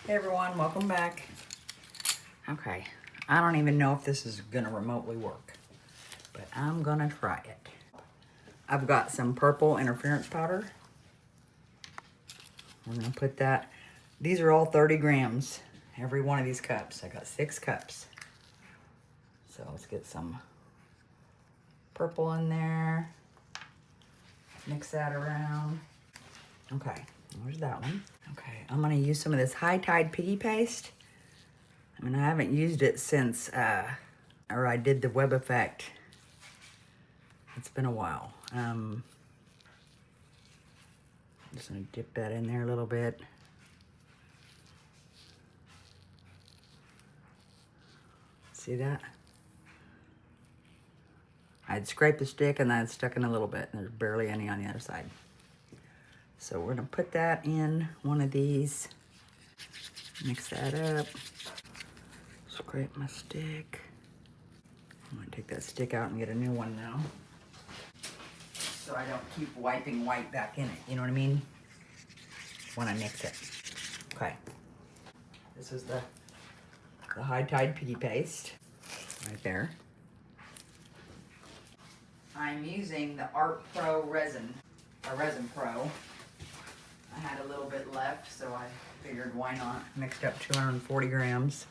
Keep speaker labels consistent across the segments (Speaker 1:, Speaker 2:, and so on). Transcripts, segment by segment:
Speaker 1: Hey everyone, welcome back. Okay, I don't even know if this is gonna remotely work, but I'm gonna try it. I've got some purple interference powder. We're gonna put that, these are all 30 grams, every one of these cups. I got 6 cups. So let's get some purple in there. Mix that around. Okay, there's that one. Okay, I'm gonna use some of this High Tide Piggy Paste. I mean, I haven't used it since, or I did the web effect. It's been a while. I'm just gonna dip that in there a little bit. See that? I'd scraped the stick and then I'd stuck in a little bit and there's barely any on the other side. So we're gonna put that in one of these. Mix that up. Scrape my stick. I'm gonna take that stick out and get a new one now. So I don't keep wiping white back in it, you know what I mean? When I mix it. Okay. This is the High Tide Piggy Paste, right there. I'm using the Art Pro resin, a Resin Pro. I had a little bit left, so I figured why not. Mixed up 240 grams.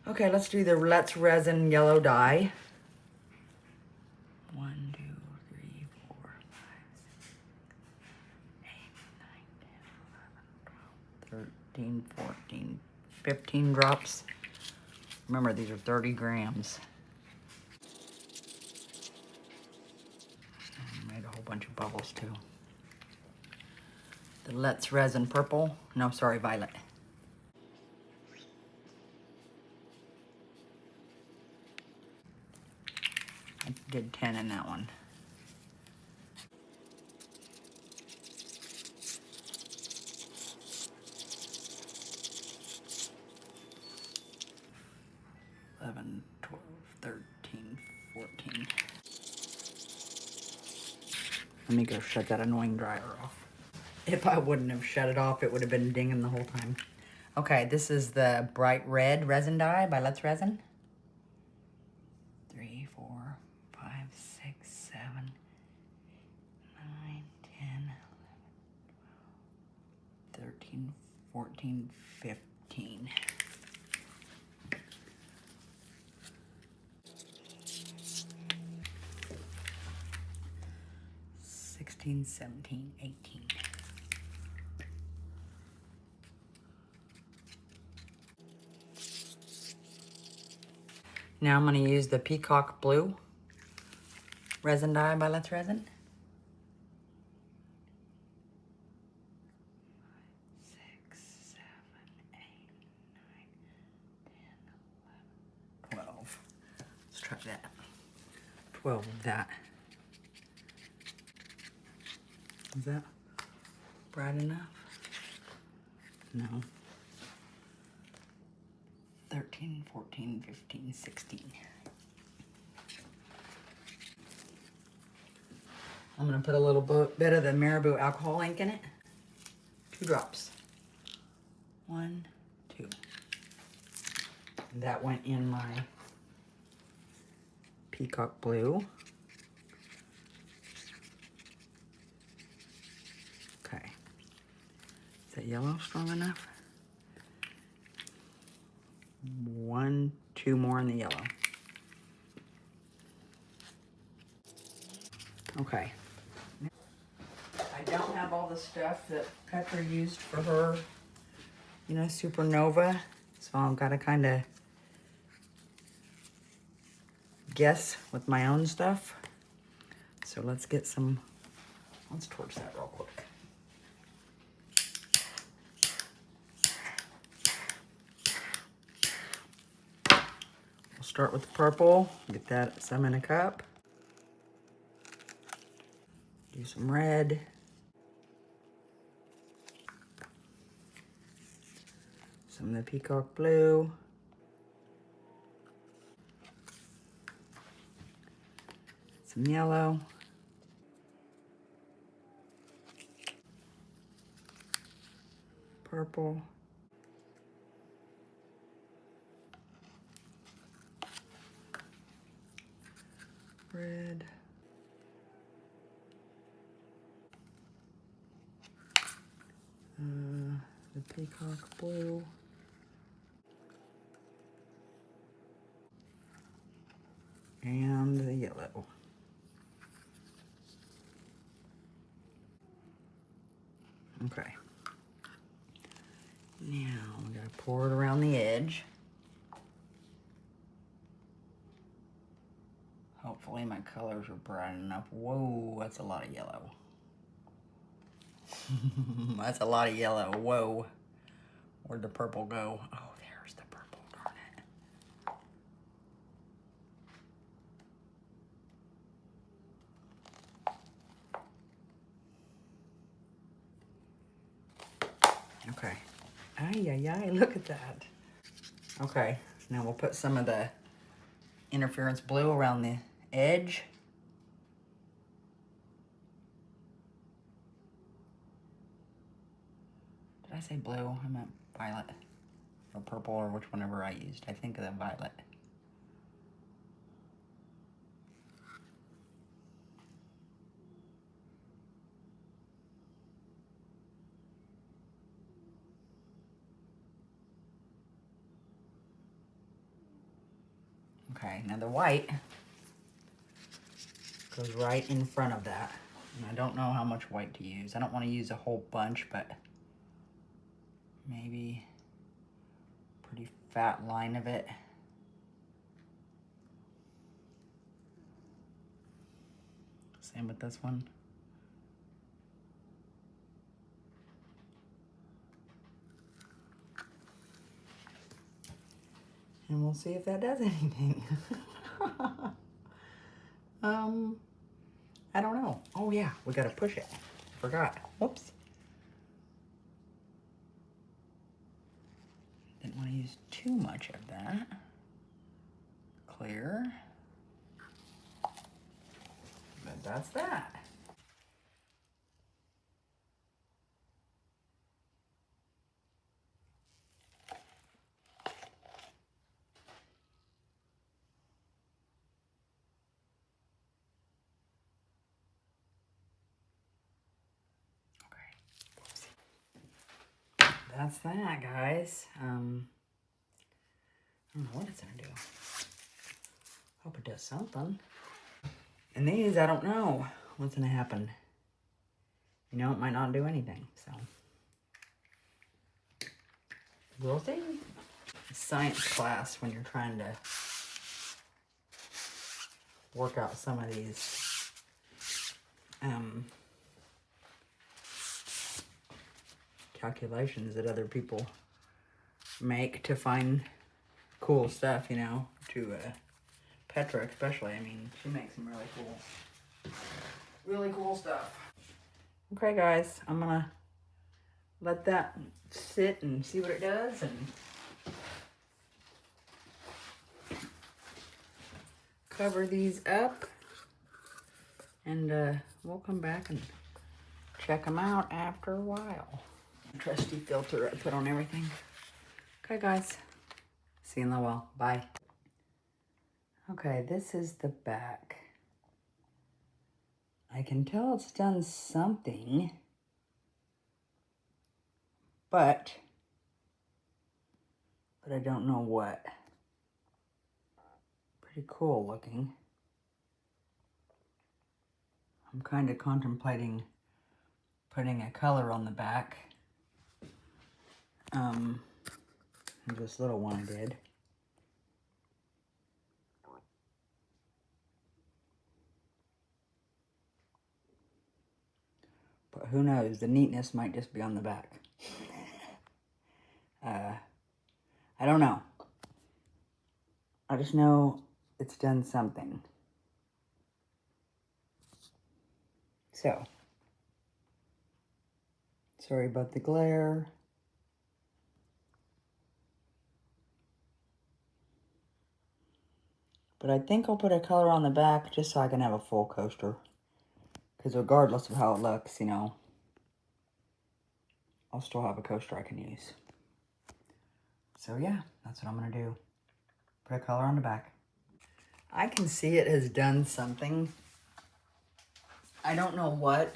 Speaker 1: Okay, let's do the Let's Resin yellow dye. 1, 2, 3, 4, 5, 6, 8, 9, 10, 11, 12, 13, 14, 15 drops. Remember, these are 30 grams. I made a whole bunch of bubbles too. The Let's Resin purple. No, sorry, violet. I did 10 in that one. $11, $12, $13, $14. Let me go shut that annoying dryer off. If I wouldn't have shut it off, it would have been dinging the whole time. Okay, this is the bright red resin dye by Let's Resin. 3, 4, 5, 6, 7, 9, 10, 11, 13, 14, 15. 16, 17, 18. Now I'm going to use the Peacock Blue resin dye by Let's Resin. 6, 7, 8, 9, 10, 11, 12. Let's try that. 12 of that. Is that bright enough? No. 13, 14, 15, 16. I'm gonna put a little bit of the Marabou alcohol ink in it. 2 drops. 1, 2. That went in my Peacock Blue. Okay. Is that yellow strong enough? 1, 2 more in the yellow. Okay. I don't have all the stuff that Petra used for her, you know, SuperNova. So I've got to kind of guess with my own stuff. So let's get some, let's torch that real quick. We'll start with the purple, get that some in a cup. Do some red. Some of the Peacock Blue. Some yellow. Purple. red. The peacock blue. And the yellow. Okay. Now I'm gonna pour it around the edge. Hopefully my colors are bright enough. Whoa, that's a lot of yellow. That's a lot of yellow. Whoa. Where'd the purple go? Oh, there's the purple, darn it. Okay. Ay, ay, ay, look at that. Okay, now we'll put some of the interference blue around the edge. Did I say blue? I meant violet or purple or which whenever I used. I think of the violet. Okay, now the white goes right in front of that. And I don't know how much white to use. I don't want to use a whole bunch, but maybe a pretty fat line of it. Same with this one. And we'll see if that does anything. I don't know. Oh yeah, we gotta push it. Forgot. Whoops. Didn't want to use too much of that. Clear. But that's that. That's that, guys. I don't know what it's gonna do. Hope it does something. And these, I don't know what's gonna happen. You know, it might not do anything, so. We'll see. Science class when you're trying to work out some of these calculations that other people make to find cool stuff, you know, to Petra especially. I mean, she makes some really cool stuff. Okay, guys, I'm gonna let that sit and see what it does, and cover these up, and we'll come back and check them out after a while. Trusty filter I put on everything. Okay, guys, see you in a little while. Bye. Okay, this is the back. I can tell it's done something, but I don't know what. Pretty cool looking. I'm kind of contemplating putting a color on the back. This little one I did. But who knows, the neatness might just be on the back. I don't know. I just know it's done something. So, sorry about the glare. But I think I'll put a color on the back just so I can have a full coaster. Because regardless of how it looks, you know, I'll still have a coaster I can use. So yeah, that's what I'm going to do. Put a color on the back. I can see it has done something. I don't know what.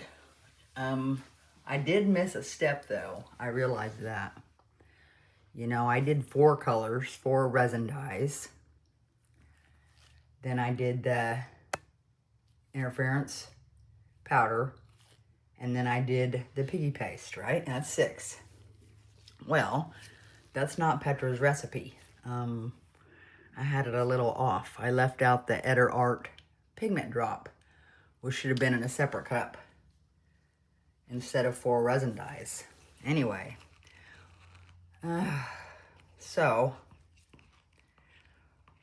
Speaker 1: I did miss a step though. I realized that. You know, I did 4 colors, 4 resin dyes. Then I did the interference powder. And then I did the piggy paste, right? And that's 6. Well, that's not Petras' recipe. I had it a little off. I left out the Eder Art pigment drop, which should have been in a separate cup instead of 4 resin dyes. Anyway, so,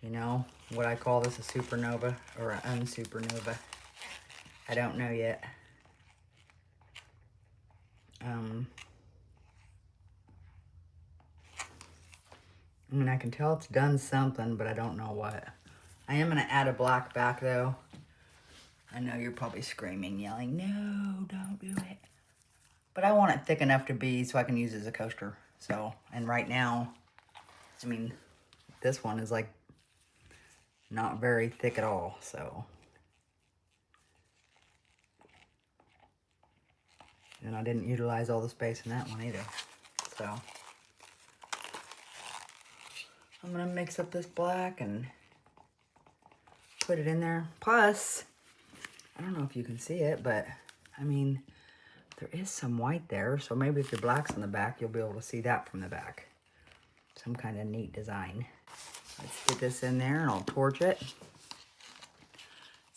Speaker 1: you know, would I call this a supernova or an unsupernova? I don't know yet. I mean, I can tell it's done something, but I don't know what. I am going to add a black back, though. I know you're probably screaming, yelling, no, don't do it. But I want it thick enough to be so I can use it as a coaster. So, and right now, I mean, this one is like not very thick at all, so. And I didn't utilize all the space in that one either, so. I'm gonna mix up this black and put it in there. Plus, I don't know if you can see it, but I mean, there is some white there. So maybe if your black's on the back, you'll be able to see that from the back. Some kind of neat design. Let's get this in there and I'll torch it. Is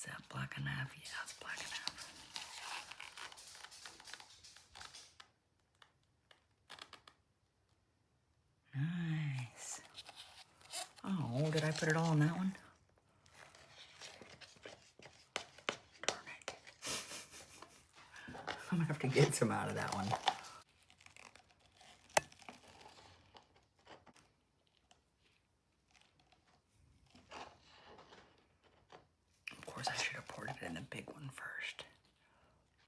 Speaker 1: that black enough? Yeah, it's black enough. Nice. Oh, did I put it all in that one? Darn it. I'm gonna have to get some out of that one. Of course, I should have poured it in the big one first.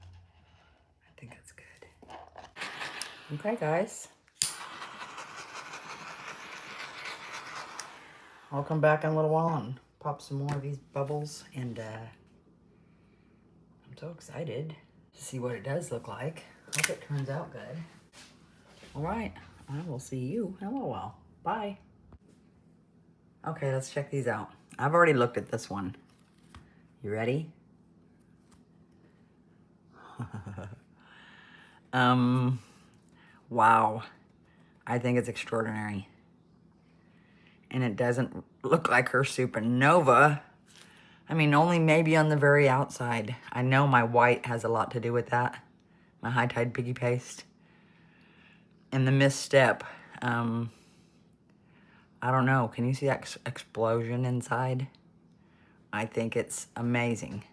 Speaker 1: I think that's good. Okay, guys. I'll come back in a little while and pop some more of these bubbles, and I'm so excited to see what it does look like. Hope it turns out good. All right, I will see you in a little while. Bye. Okay, let's check these out. I've already looked at this one. You ready? Wow. I think it's extraordinary. And it doesn't look like her SuperNova. I mean, only maybe on the very outside. I know my white has a lot to do with that. My high tide piggy paste. And the misstep. I don't know. Can you see that explosion inside? I think it's amazing.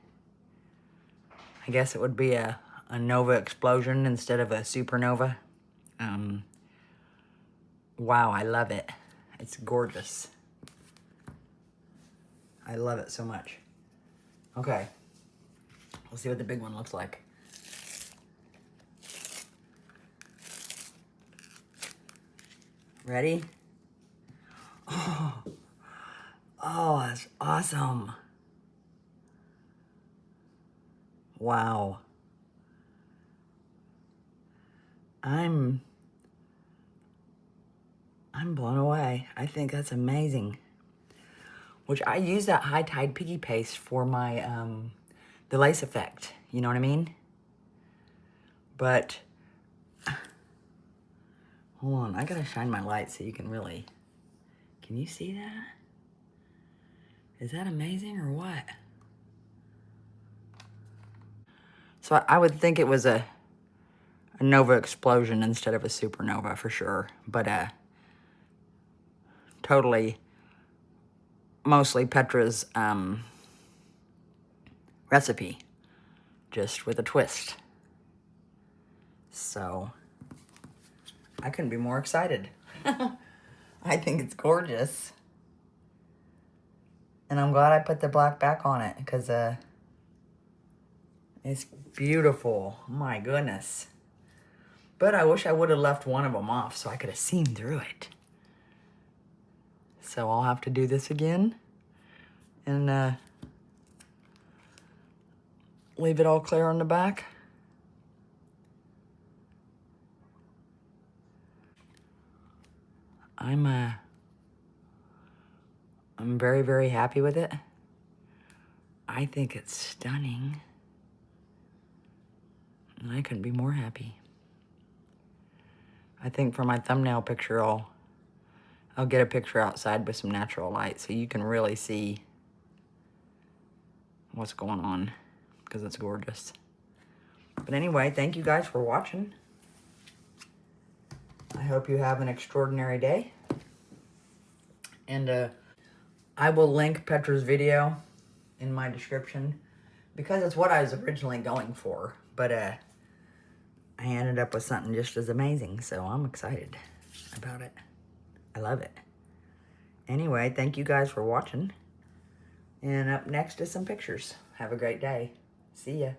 Speaker 1: I guess it would be a nova explosion instead of a supernova. Wow, I love it. It's gorgeous. I love it so much. Okay. We'll see what the big one looks like. Ready? Oh, that's awesome. Wow. I'm blown away. I think that's amazing. Which I use that high tide piggy paste for my, the lace effect. You know what I mean? But, hold on. I gotta shine my light so you can really, can you see that? Is that amazing or what? So I would think it was a nova explosion instead of a supernova for sure. But, totally, mostly Petras' recipe, just with a twist. So, I couldn't be more excited. I think it's gorgeous. And I'm glad I put the black back on it, because it's beautiful. My goodness. But I wish I would have left one of them off so I could have seen through it. So I'll have to do this again. and leave it all clear on the back. I'm very, very happy with it. I think it's stunning. And I couldn't be more happy. I think for my thumbnail picture, I'll get a picture outside with some natural light so you can really see what's going on, because it's gorgeous. But anyway, thank you guys for watching. I hope you have an extraordinary day. And I will link Petras' video in my description because it's what I was originally going for. But I ended up with something just as amazing, so I'm excited about it. I love it. Anyway, thank you guys for watching. And up next is some pictures. Have a great day. See ya.